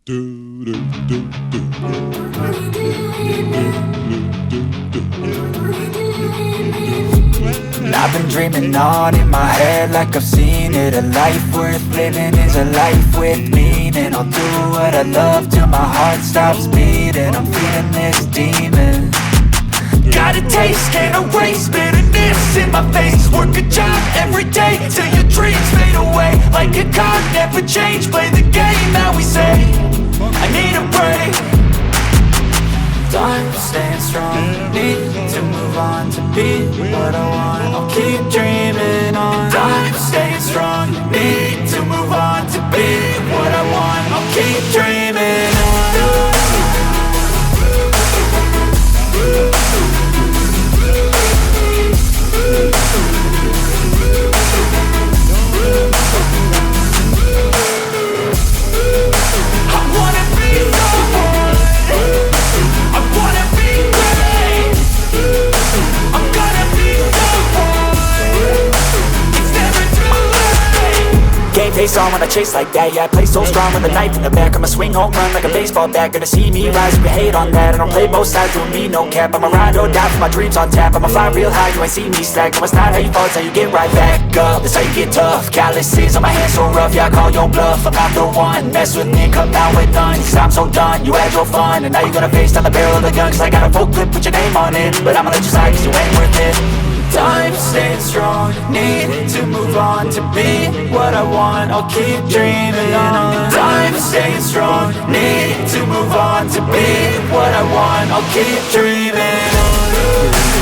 I've been dreaming on in my head like I've seen it. A life worth living is a life with meaning. I'll do what I love till my heart stops beating. I'm feeding this demon. Got a taste, can't erase bitterness in my face. Work a job every day till your dreams fade away. Like a card, never change, play the game that we say. I need a break. Time staying strong, need to move on to be what I want. I'll keep dreaming on. Time staying strong, need to move on to be what I want. I'll keep dreaming on. Face on when I chase like that, yeah, I play so strong with a knife in the back. I'ma swing home run like a baseball bat. Gonna see me rise, you can hate on that. I don't play both sides, doing me no cap. I'ma ride or die for my dreams on tap. I'ma fly real high, you ain't see me slack. No, it's not how you fall, it's how you get right back up. That's how you get tough, calluses on my hands so rough. Yeah, I call your bluff, I'm not the one. Mess with me, come out with none. Cause I'm so done, you had your fun. And now you're gonna face down the barrel of the gun. Cause I got a full clip, put your name on it. But I'ma let you slide cause you ain't worth it. Time staying strong, need to move on to be what I want. I'll keep dreaming on. Time staying strong, need to move on to be what I want. I'll keep dreaming on.